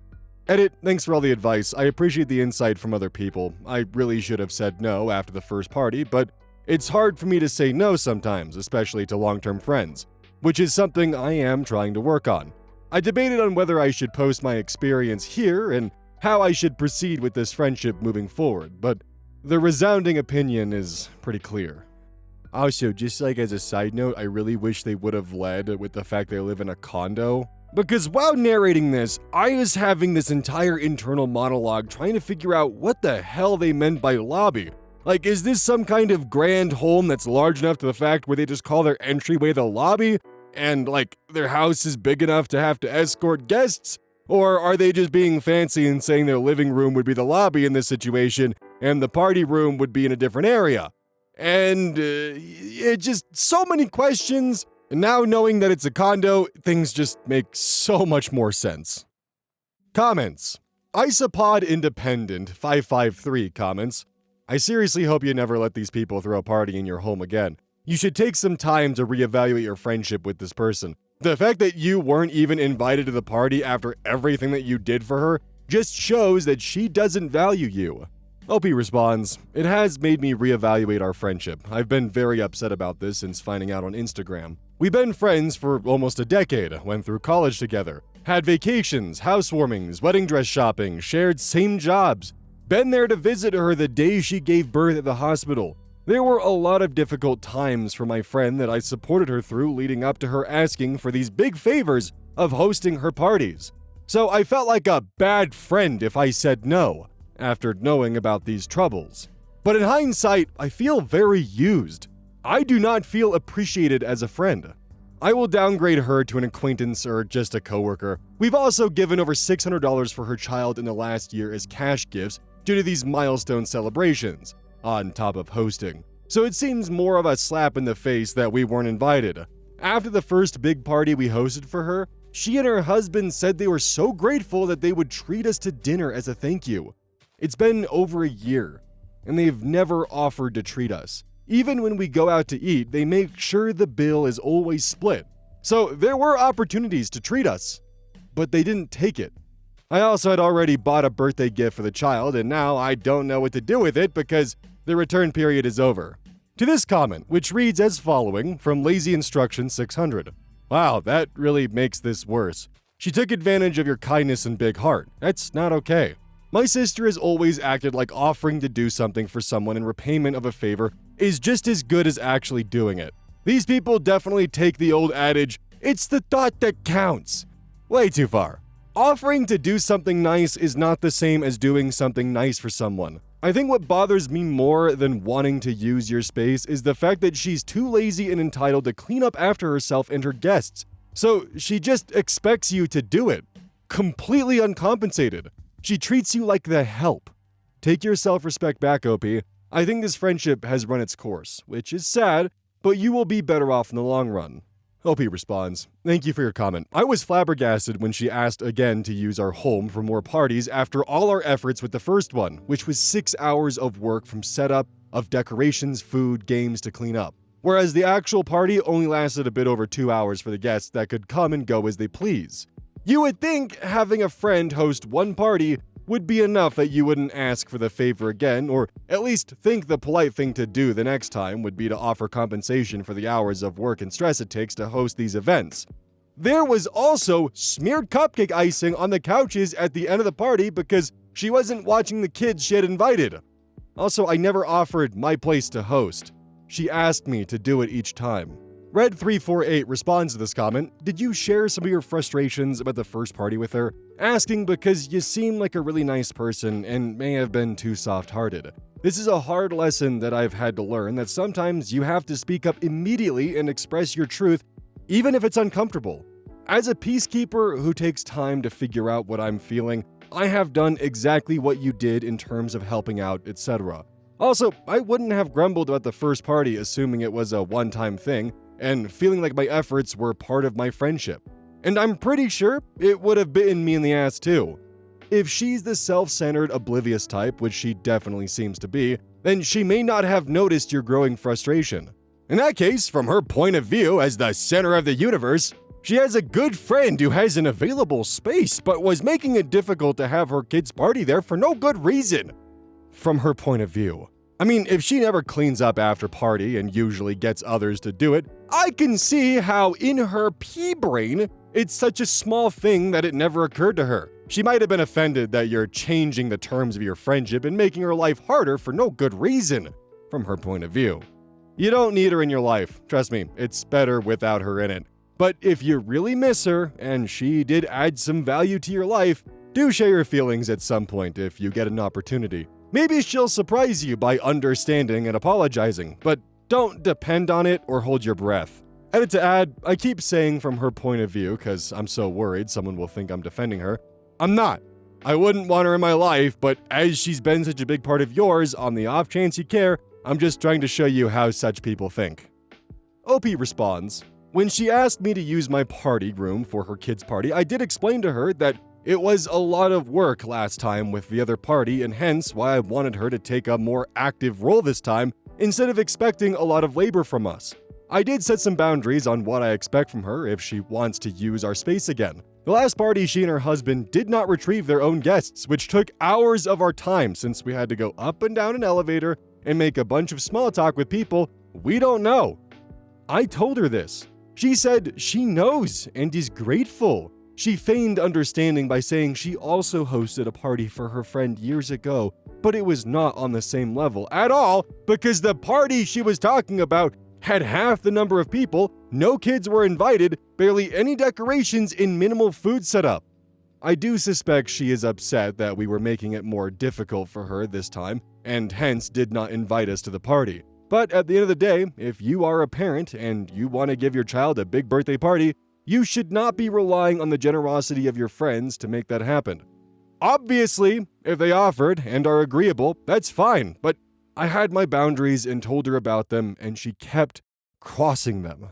Edit, thanks for all the advice. I appreciate the insight from other people. I really should have said no after the first party, but it's hard for me to say no sometimes, especially to long-term friends, which is something I am trying to work on. I debated on whether I should post my experience here and how I should proceed with this friendship moving forward, but the resounding opinion is pretty clear. Also, just like as a side note, I really wish they would have led with the fact they live in a condo. Because while narrating this, I was having this entire internal monologue trying to figure out what the hell they meant by lobby. Like, is this some kind of grand home that's large enough to the fact where they just call their entryway the lobby? And, like, their house is big enough to have to escort guests? Or are they just being fancy and saying their living room would be the lobby in this situation, and the party room would be in a different area? And, it just, so many questions. And now knowing that it's a condo, things just make so much more sense. Comments. Isopod Independent 553 comments, I seriously hope you never let these people throw a party in your home again. You should take some time to reevaluate your friendship with this person. The fact that you weren't even invited to the party after everything that you did for her just shows that she doesn't value you. OP responds, it has made me reevaluate our friendship. I've been very upset about this since finding out on Instagram. We've been friends for almost a decade, went through college together, had vacations, housewarmings, wedding dress shopping, shared same jobs, been there to visit her the day she gave birth at the hospital. There were a lot of difficult times for my friend that I supported her through leading up to her asking for these big favors of hosting her parties. So I felt like a bad friend if I said no, after knowing about these troubles. But in hindsight, I feel very used. I do not feel appreciated as a friend. I will downgrade her to an acquaintance or just a coworker. We've also given over $600 for her child in the last year as cash gifts due to these milestone celebrations, on top of hosting. So it seems more of a slap in the face that we weren't invited. After the first big party we hosted for her, she and her husband said they were so grateful that they would treat us to dinner as a thank you. It's been over a year, and they've never offered to treat us. Even when we go out to eat, they make sure the bill is always split. So there were opportunities to treat us, but they didn't take it. I also had already bought a birthday gift for the child, and now I don't know what to do with it because the return period is over. To this comment, which reads as following from Lazy Instruction 600. Wow, that really makes this worse. She took advantage of your kindness and big heart. That's not okay. My sister has always acted like offering to do something for someone in repayment of a favor is just as good as actually doing it. These people definitely take the old adage, it's the thought that counts, way too far. Offering to do something nice is not the same as doing something nice for someone. I think what bothers me more than wanting to use your space is the fact that she's too lazy and entitled to clean up after herself and her guests. So she just expects you to do it. Completely uncompensated. She treats you like the help. Take your self-respect back, OP. I think this friendship has run its course, which is sad, but you will be better off in the long run. OP responds, thank you for your comment. I was flabbergasted when she asked again to use our home for more parties after all our efforts with the first one, which was 6 hours of work from setup, of decorations, food, games to clean up. Whereas the actual party only lasted a bit over 2 hours for the guests that could come and go as they please. You would think having a friend host one party would be enough that you wouldn't ask for the favor again, or at least think the polite thing to do the next time would be to offer compensation for the hours of work and stress it takes to host these events. There was also smeared cupcake icing on the couches at the end of the party because she wasn't watching the kids she had invited. Also, I never offered my place to host. She asked me to do it each time. Red348 responds to this comment, did you share some of your frustrations about the first party with her? Asking because you seem like a really nice person and may have been too soft-hearted. This is a hard lesson that I've had to learn, that sometimes you have to speak up immediately and express your truth, even if it's uncomfortable. As a peacekeeper who takes time to figure out what I'm feeling, I have done exactly what you did in terms of helping out, etc. Also, I wouldn't have grumbled about the first party assuming it was a one-time thing, and feeling like my efforts were part of my friendship. And I'm pretty sure it would have bitten me in the ass too. If she's the self-centered, oblivious type, which she definitely seems to be, then she may not have noticed your growing frustration. In that case, from her point of view as the center of the universe, she has a good friend who has an available space but was making it difficult to have her kids party there for no good reason. From her point of view. I mean, if she never cleans up after party and usually gets others to do it, I can see how in her pea brain, it's such a small thing that it never occurred to her. She might have been offended that you're changing the terms of your friendship and making her life harder for no good reason, from her point of view. You don't need her in your life. Trust me, it's better without her in it. But if you really miss her, and she did add some value to your life, do share your feelings at some point if you get an opportunity. Maybe she'll surprise you by understanding and apologizing, but don't depend on it or hold your breath. Edit to add, I keep saying from her point of view because I'm so worried someone will think I'm defending her. I'm not. I wouldn't want her in my life, but as she's been such a big part of yours, on the off chance you care, I'm just trying to show you how such people think. OP responds, when she asked me to use my party room for her kids' party, I did explain to her that it was a lot of work last time with the other party, and hence why I wanted her to take a more active role this time instead of expecting a lot of labor from us. I did set some boundaries on what I expect from her if she wants to use our space again. The last party, she and her husband did not retrieve their own guests, which took hours of our time since we had to go up and down an elevator and make a bunch of small talk with people we don't know. I told her this. She said she knows and is grateful. She feigned understanding by saying she also hosted a party for her friend years ago, but it was not on the same level at all because the party she was talking about had half the number of people, no kids were invited, barely any decorations, and minimal food setup. I do suspect she is upset that we were making it more difficult for her this time, and hence did not invite us to the party. But at the end of the day, if you are a parent and you want to give your child a big birthday party, you should not be relying on the generosity of your friends to make that happen. Obviously, if they offered and are agreeable, that's fine, but I had my boundaries and told her about them, and she kept crossing them.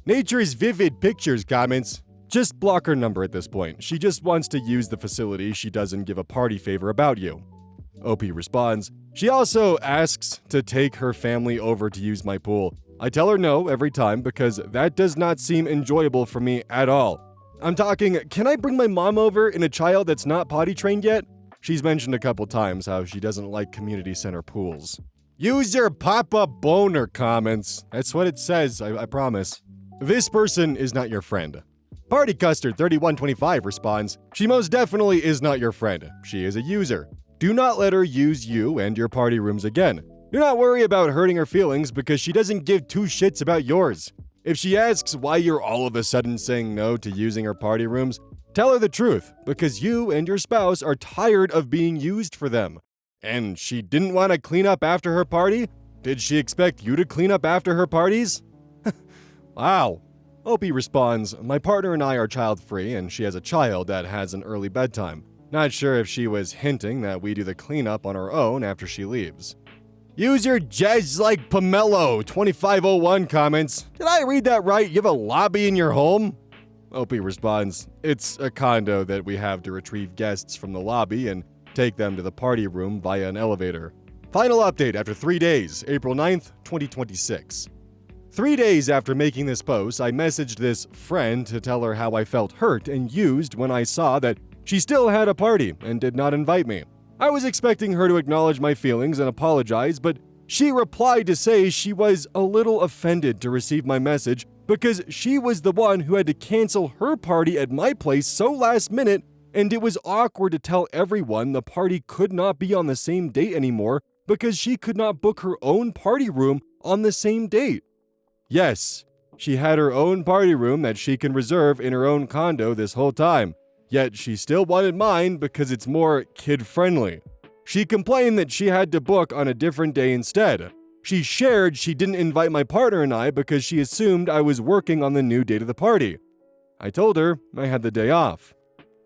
Nature's Vivid Pictures comments, just block her number at this point. She just wants to use the facility. She doesn't give a party favor about you. OP responds, she also asks to take her family over to use my pool. I tell her no every time because that does not seem enjoyable for me at all. I'm talking, can I bring my mom over and a child that's not potty trained yet? She's mentioned a couple times how she doesn't like community center pools. Use your pop-up boner comments. That's what it says, I promise. This person is not your friend. Party Custard 3125 responds, she most definitely is not your friend. She is a user. Do not let her use you and your party rooms again. Do not worry about hurting her feelings because she doesn't give two shits about yours. If she asks why you're all of a sudden saying no to using her party rooms, tell her the truth, because you and your spouse are tired of being used for them. And she didn't want to clean up after her party? Did she expect you to clean up after her parties? Wow. Opie responds, my partner and I are child-free, and she has a child that has an early bedtime. Not sure if she was hinting that we do the cleanup on our own after she leaves. Use your jazz like Pomelo 2501 comments. Did I read that right? You have a lobby in your home? Opie responds, it's a condo that we have to retrieve guests from the lobby and take them to the party room via an elevator. Final update after 3 days, April 9th, 2026. 3 days after making this post, I messaged this friend to tell her how I felt hurt and used when I saw that she still had a party and did not invite me. I was expecting her to acknowledge my feelings and apologize, but she replied to say she was a little offended to receive my message because she was the one who had to cancel her party at my place so last minute, and it was awkward to tell everyone the party could not be on the same date anymore because she could not book her own party room on the same date. Yes, she had her own party room that she can reserve in her own condo this whole time. Yet she still wanted mine because it's more kid-friendly. She complained that she had to book on a different day instead. She shared she didn't invite my partner and I because she assumed I was working on the new date of the party. I told her I had the day off.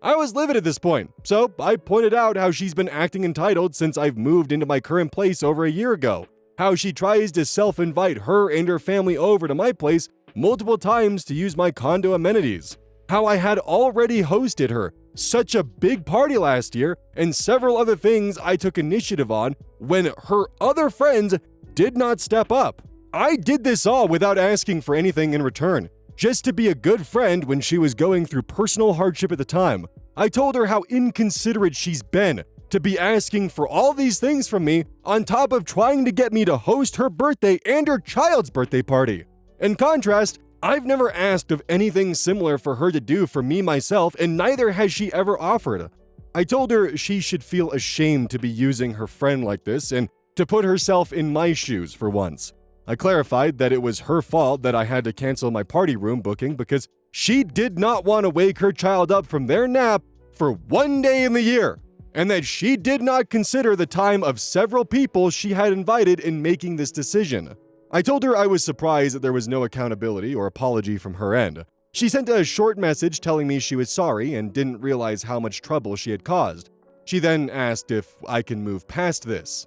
I was livid at this point, so I pointed out how she's been acting entitled since I've moved into my current place over a year ago. How she tries to self-invite her and her family over to my place multiple times to use my condo amenities. How I had already hosted her such a big party last year and several other things I took initiative on when her other friends did not step up. I did this all without asking for anything in return, just to be a good friend when she was going through personal hardship at the time. I told her how inconsiderate she's been to be asking for all these things from me on top of trying to get me to host her birthday and her child's birthday party. In contrast, I've never asked of anything similar for her to do for me myself, and neither has she ever offered. I told her she should feel ashamed to be using her friend like this and to put herself in my shoes for once. I clarified that it was her fault that I had to cancel my party room booking because she did not want to wake her child up from their nap for 1 day in the year, and that she did not consider the time of several people she had invited in making this decision. I told her I was surprised that there was no accountability or apology from her end. She sent a short message telling me she was sorry and didn't realize how much trouble she had caused. She then asked if I can move past this.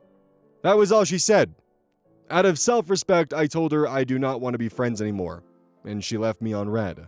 That was all she said. Out of self-respect, I told her I do not want to be friends anymore, and she left me on red.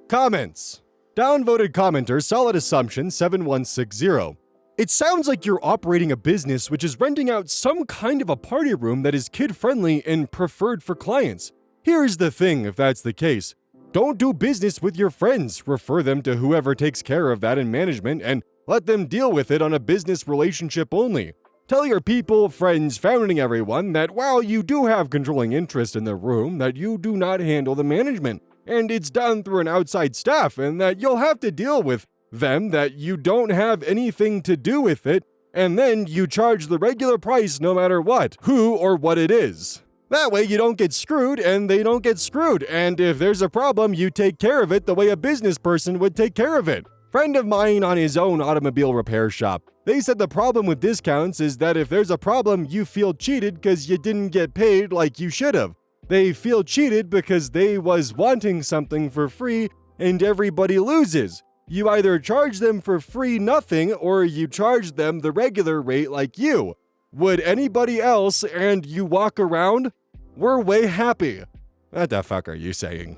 Comments. Downvoted commenter Solid Assumption 7160. It sounds like you're operating a business which is renting out some kind of a party room that is kid-friendly and preferred for clients. Here's the thing if that's the case. Don't do business with your friends. Refer them to whoever takes care of that in management and let them deal with it on a business relationship only. Tell your people, friends, family, everyone that while you do have controlling interest in the room, that you do not handle the management, and it's done through an outside staff, and that you'll have to deal with them, that you don't have anything to do with it, and then you charge the regular price no matter what, who or what it is. That way you don't get screwed and they don't get screwed, and if there's a problem, you take care of it the way a business person would take care of it. Friend of mine on his own automobile repair shop. They said the problem with discounts is that if there's a problem, you feel cheated because you didn't get paid like you should have. They feel cheated because they was wanting something for free and everybody loses. You either charge them for free nothing or you charge them the regular rate like you. Would anybody else and you walk around? We're way happy. What the fuck are you saying?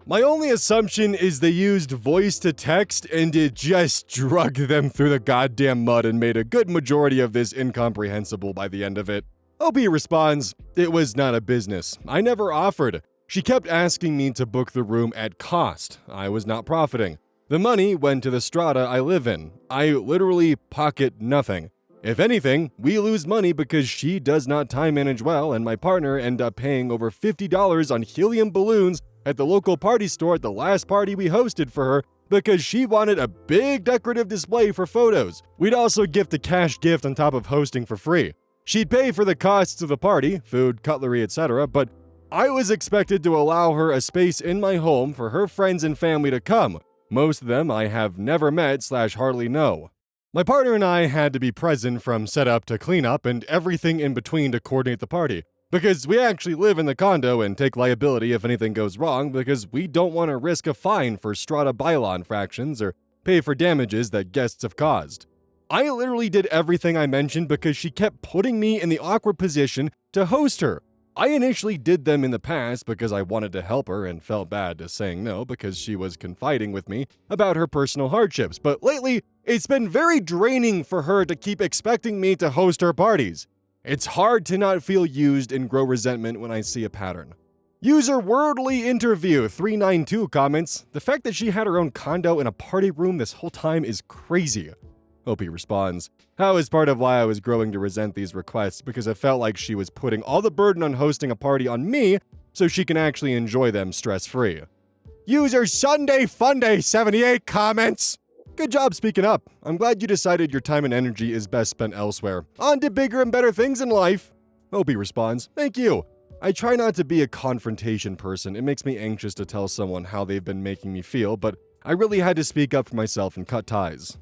My only assumption is they used voice to text and it just dragged them through the goddamn mud and made a good majority of this incomprehensible by the end of it. OP responds, it was not a business. I never offered. She kept asking me to book the room at cost. I was not profiting. The money went to the strata I live in. I literally pocket nothing. If anything, we lose money because she does not time manage well, and my partner ended up paying over $50 on helium balloons at the local party store at the last party we hosted for her because she wanted a big decorative display for photos. We'd also gift a cash gift on top of hosting for free. She'd pay for the costs of the party, food, cutlery, etc., but I was expected to allow her a space in my home for her friends and family to come. Most of them I have never met / hardly know. My partner and I had to be present from setup to cleanup and everything in between to coordinate the party, because we actually live in the condo and take liability if anything goes wrong because we don't want to risk a fine for strata bylaw infractions or pay for damages that guests have caused. I literally did everything I mentioned because she kept putting me in the awkward position to host her. I initially did them in the past because I wanted to help her and felt bad to saying no because she was confiding with me about her personal hardships, but lately, it's been very draining for her to keep expecting me to host her parties. It's hard to not feel used and grow resentment when I see a pattern. User Wordly Interview 392 comments, the fact that she had her own condo in a party room this whole time is crazy. Opie responds, how is part of why I was growing to resent these requests because it felt like she was putting all the burden on hosting a party on me so she can actually enjoy them stress-free. User Sunday Funday 78 comments, good job speaking up. I'm glad you decided your time and energy is best spent elsewhere. On to bigger and better things in life. Opie responds, thank you. I try not to be a confrontation person. It makes me anxious to tell someone how they've been making me feel, but I really had to speak up for myself and cut ties.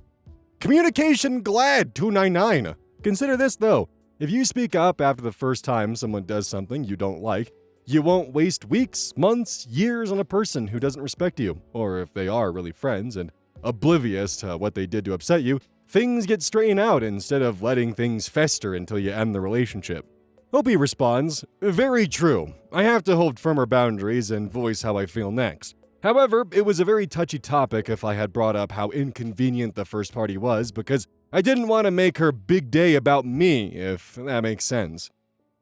Communication Glad 299. Consider this though. If you speak up after the first time someone does something you don't like, you won't waste weeks, months, years on a person who doesn't respect you, or if they are really friends and oblivious to what they did to upset you, things get straightened out instead of letting things fester until you end the relationship. Opie responds, very true. I have to hold firmer boundaries and voice how I feel next. However, it was a very touchy topic if I had brought up how inconvenient the first party was because I didn't want to make her big day about me, if that makes sense.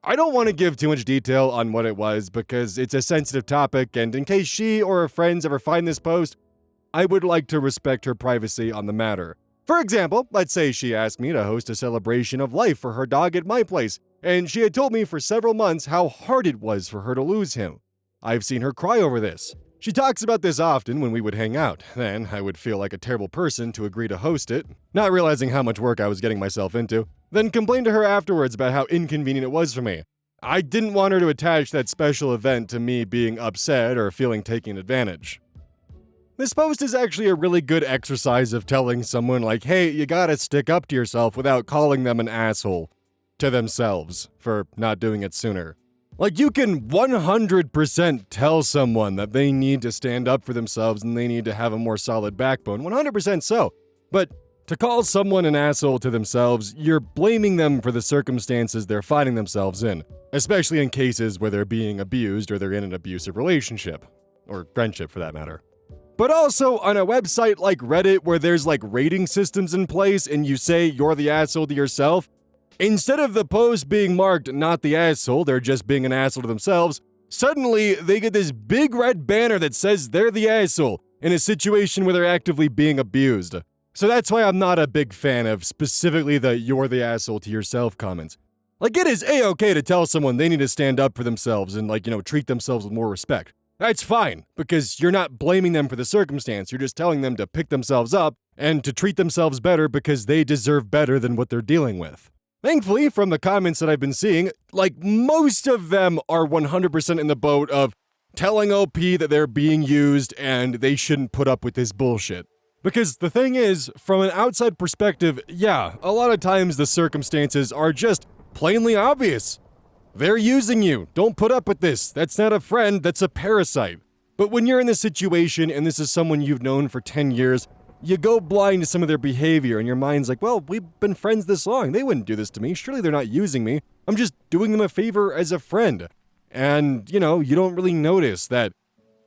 I don't want to give too much detail on what it was because it's a sensitive topic, and in case she or her friends ever find this post, I would like to respect her privacy on the matter. For example, let's say she asked me to host a celebration of life for her dog at my place, and she had told me for several months how hard it was for her to lose him. I've seen her cry over this. She talks about this often when we would hang out. Then I would feel like a terrible person to agree to host it, not realizing how much work I was getting myself into, then complain to her afterwards about how inconvenient it was for me. I didn't want her to attach that special event to me being upset or feeling taken advantage. This post is actually a really good exercise of telling someone like, hey, you gotta stick up to yourself without calling them an asshole to themselves for not doing it sooner. Like, you can 100% tell someone that they need to stand up for themselves and they need to have a more solid backbone, 100% so. But to call someone an asshole to themselves, you're blaming them for the circumstances they're finding themselves in, especially in cases where they're being abused or they're in an abusive relationship, or friendship for that matter. But also on a website like Reddit where there's like rating systems in place and you say you're the asshole to yourself, instead of the post being marked not the asshole, they're just being an asshole to themselves, suddenly they get this big red banner that says they're the asshole in a situation where they're actively being abused. So that's why I'm not a big fan of specifically the you're the asshole to yourself comments. Like, it is a-okay to tell someone they need to stand up for themselves and treat themselves with more respect. That's fine, because you're not blaming them for the circumstance, you're just telling them to pick themselves up and to treat themselves better because they deserve better than what they're dealing with. Thankfully, from the comments that I've been seeing, most of them are 100% in the boat of telling OP that they're being used and they shouldn't put up with this bullshit. Because the thing is, from an outside perspective, yeah, a lot of times the circumstances are just plainly obvious. They're using you. Don't put up with this. That's not a friend, that's a parasite. But when you're in this situation and this is someone you've known for 10 years, you go blind to some of their behavior and your mind's like, well, we've been friends this long. They wouldn't do this to me. Surely they're not using me. I'm just doing them a favor as a friend. And, you don't really notice that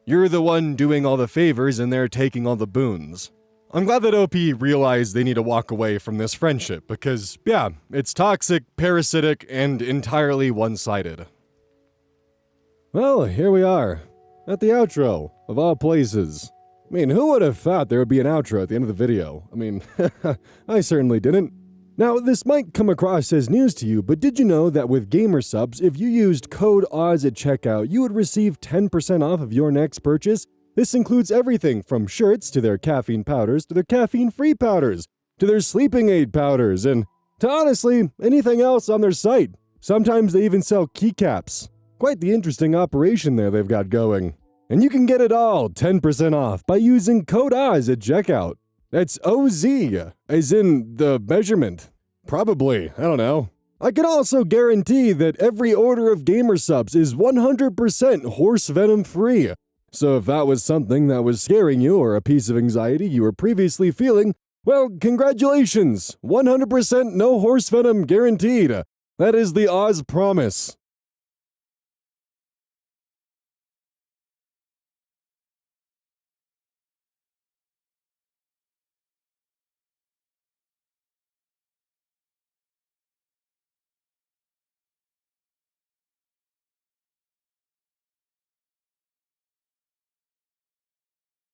you're the one doing all the favors and they're taking all the boons. I'm glad that OP realized they need to walk away from this friendship because, yeah, it's toxic, parasitic, and entirely one-sided. Well, here we are. at the outro, of all places. I mean, who would have thought there would be an outro at the end of the video? I mean, I certainly didn't. Now, this might come across as news to you, but did you know that with Gamer Subs, if you used code OZ at checkout, you would receive 10% off of your next purchase? This includes everything from shirts to their caffeine powders to their caffeine-free powders to their sleeping aid powders and to honestly anything else on their site. Sometimes they even sell keycaps. Quite the interesting operation there they've got going. And you can get it all 10% off by using code OZ at checkout. That's OZ, as in the measurement. Probably, I don't know. I can also guarantee that every order of Gamer Subs is 100% horse venom free. So if that was something that was scaring you or a piece of anxiety you were previously feeling, well, congratulations! 100% no horse venom guaranteed. That is the Oz promise.